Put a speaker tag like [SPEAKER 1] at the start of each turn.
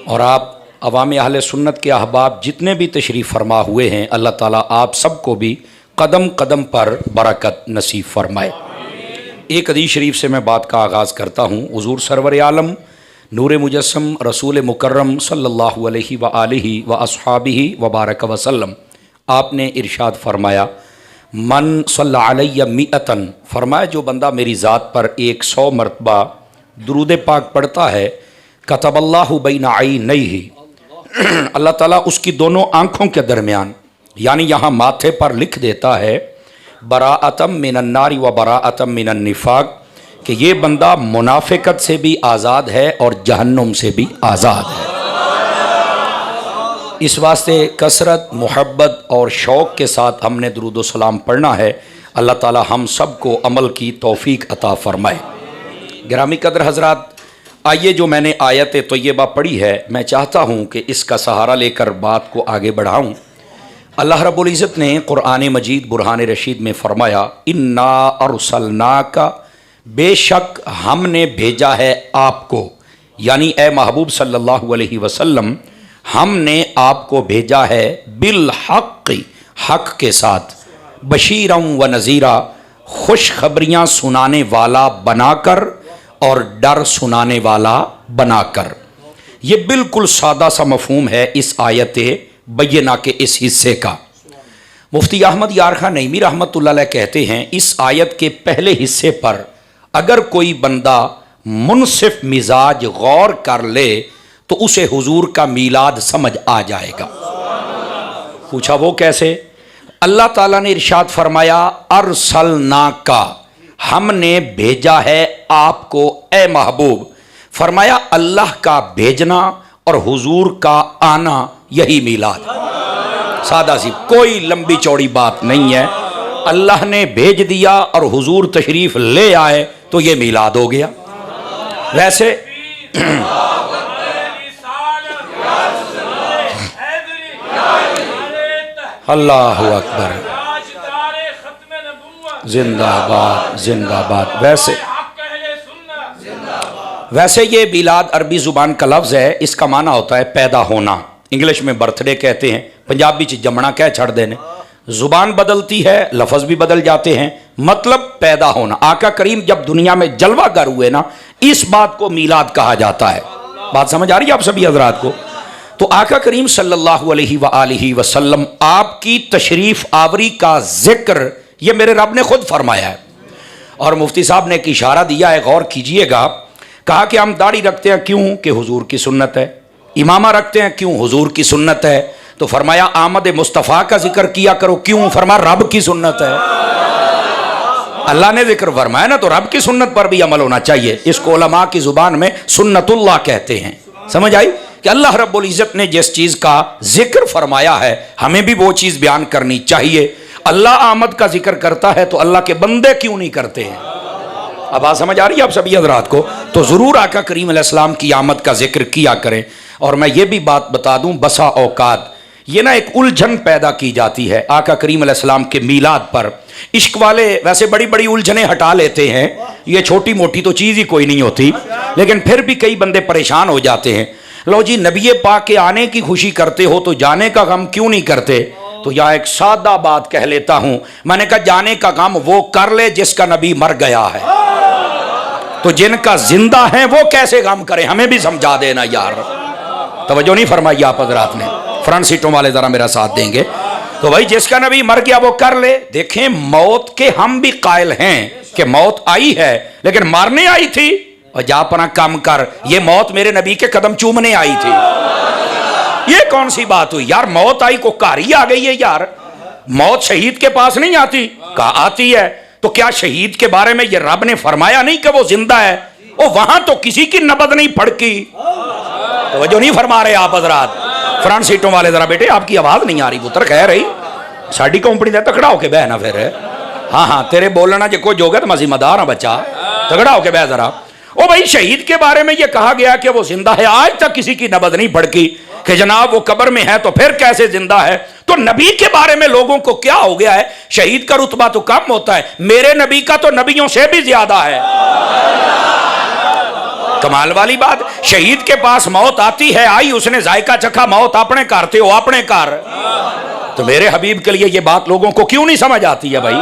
[SPEAKER 1] اور آپ عوام اہل سنت کے احباب جتنے بھی تشریف فرما ہوئے ہیں، اللہ تعالیٰ آپ سب کو بھی قدم قدم پر برکت نصیب فرمائے۔ ایک حدیث شریف سے میں بات کا آغاز کرتا ہوں۔ حضور سرور عالم نور مجسم رسول مکرم صلی اللہ علیہ وآلہ واصحابہ وبارک وسلم، آپ نے ارشاد فرمایا، من صلی علیہ مئتن، فرمایا جو بندہ میری ذات پر 100 مرتبہ درود پاک پڑھتا ہے، کتب اللہ بین عینیہ، اللہ تعالیٰ اس کی دونوں آنکھوں کے درمیان، یعنی یہاں ماتھے پر لکھ دیتا ہے، براءۃ من النار و براءۃ من النفاق، کہ یہ بندہ منافقت سے بھی آزاد ہے اور جہنم سے بھی آزاد ہے۔ اس واسطے کثرت، محبت اور شوق کے ساتھ ہم نے درود و سلام پڑھنا ہے۔ اللہ تعالی ہم سب کو عمل کی توفیق عطا فرمائے۔ گرامی قدر حضرات، آئیے جو میں نے آیت طیبہ پڑھی ہے، میں چاہتا ہوں کہ اس کا سہارا لے کر بات کو آگے بڑھاؤں۔ اللہ رب العزت نے قرآن مجید برہان رشید میں فرمایا، انا ارسلناک، بے شک ہم نے بھیجا ہے آپ کو، یعنی اے محبوب صلی اللہ علیہ وسلم، ہم نے آپ کو بھیجا ہے بالحق، حق کے ساتھ، بشیرا و نذیرا، خوشخبریاں سنانے والا بنا کر اور ڈر سنانے والا بنا کر۔ یہ بالکل سادہ سا مفہوم ہے اس آیت بینہ کے اس حصے کا۔ مفتی احمد یار خان نعیمی رحمۃ اللہ علیہ کہتے ہیں، اس آیت کے پہلے حصے پر اگر کوئی بندہ منصف مزاج غور کر لے تو اسے حضور کا میلاد سمجھ آ جائے گا۔ پوچھا وہ کیسے؟ اللہ تعالیٰ نے ارشاد فرمایا، ارسلناک، ہم نے بھیجا ہے آپ کو اے محبوب۔ فرمایا اللہ کا بھیجنا اور حضور کا آنا یہی میلاد، سادہ سی، کوئی لمبی چوڑی بات نہیں ہے۔ اللہ نے بھیج دیا اور حضور تشریف لے آئے تو یہ میلاد ہو گیا۔ ویسے اللہ اکبر، زندہ باد زندہ باد۔ ویسے یہ میلاد عربی زبان کا لفظ ہے، اس کا معنی ہوتا ہے پیدا ہونا۔ انگلش میں برتھ ڈے کہتے ہیں، پنجابی چ جمنا کہہ چھڑ دینے۔ زبان بدلتی ہے، لفظ بھی بدل جاتے ہیں، مطلب پیدا ہونا۔ آقا کریم جب دنیا میں جلوہ گر ہوئے نا، اس بات کو میلاد کہا جاتا ہے۔ بات سمجھ آ رہی ہے آپ سبھی حضرات کو؟ تو آقا کریم صلی اللہ علیہ وآلہ وسلم، آپ کی تشریف آوری کا ذکر یہ میرے رب نے خود فرمایا ہے۔ اور مفتی صاحب نے ایک اشارہ دیا ہے، غور کیجئے گا۔ کہا کہ ہم داڑھی رکھتے ہیں کیوں؟ کہ حضور کی سنت ہے۔ امامہ رکھتے ہیں کیوں؟ حضور کی سنت ہے۔ تو فرمایا آمد مصطفیٰ کا ذکر کیا کرو، کیوں؟ فرمایا رب کی سنت ہے۔ اللہ نے ذکر فرمایا نا، تو رب کی سنت پر بھی عمل ہونا چاہیے۔ اس کو علماء کی زبان میں سنت اللہ کہتے ہیں۔ سمجھ آئی کہ اللہ رب العزت نے جس چیز کا ذکر فرمایا ہے ہمیں بھی وہ چیز بیان کرنی چاہیے۔ اللہ آمد کا ذکر کرتا ہے تو اللہ کے بندے کیوں نہیں کرتے ہیں؟ اب بات سمجھ آ رہی ہے آپ سبھی حضرات کو؟ تو ضرور آقا کریم علیہ السلام کی آمد کا ذکر کیا کریں۔ اور میں یہ بھی بات بتا دوں، بسا اوقات یہ نا ایک الجھن پیدا کی جاتی ہے آقا کریم علیہ السلام کے میلاد پر۔ عشق والے ویسے بڑی بڑی الجھنیں ہٹا لیتے ہیں، یہ چھوٹی موٹی تو چیز ہی کوئی نہیں ہوتی، لیکن پھر بھی کئی بندے پریشان ہو جاتے ہیں۔ لو جی، نبی پاک کے آنے کی خوشی کرتے ہو تو جانے کا غم کیوں نہیں کرتے؟ تو یہاں ایک سادہ بات کہہ لیتا ہوں، میں نے کہا جانے کا غم وہ کر لے جس کا نبی مر گیا ہے، تو جن کا زندہ ہے وہ کیسے غم کرے؟ ہمیں بھی سمجھا دینا یار۔ توجہ نہیں فرمائی آپ حضرات نے؟ فرنٹ سیٹوں والے ذرا میرا ساتھ دیں گے؟ تو بھائی جس کا نبی مر گیا وہ کر لے۔ دیکھیں موت کے ہم بھی قائل ہیں کہ موت آئی ہے لیکن مارنے آئی تھی، اور جا اپنا کام کر، یہ موت میرے نبی کے قدم چومنے آئی تھی۔ یہ کون سی بات ہوئی یار؟ موت آئی کو کاری آ گئی ہے یار۔ موت شہید کے پاس نہیں آتی، کہاں آتی ہے؟ تو کیا شہید کے بارے میں یہ رب نے فرمایا نہیں کہ وہ زندہ ہے؟ وہاں تو کسی کی نبض نہیں پھڑکی۔ توجہ نہیں فرما رہے آپ حضرات؟ فرنٹ سیٹوں والے ذرا بیٹے، آپ کی آواز نہیں آ رہی پتر، خیر رہی ساڑی کمپنی دا تکڑا ہو کے بہنا پھر۔ ہاں تیرے بولنا جو کچھ ہوگا تو میں ذمہ دار ہوں بچہ، تکڑا ہو کے بہ ذرا۔ بھائی شہید کے بارے میں یہ کہا گیا کہ وہ زندہ ہے، آج تک کسی کی نبض نہیں پھڑکی کہ جناب وہ قبر میں ہے تو پھر کیسے زندہ ہے؟ تو نبی کے بارے میں لوگوں کو کیا ہو گیا ہے؟ شہید کا رتبہ تو کم ہوتا ہے، میرے نبی کا تو نبیوں سے بھی زیادہ ہے۔ کمال والی بات. شہید کے پاس موت آتی ہے, آئی اس نے ذائقہ چکھا, موت اپنے کار تے ہو اپنے کار. تو میرے حبیب کے لیے یہ بات لوگوں کو کیوں نہیں سمجھ آتی ہے بھائی؟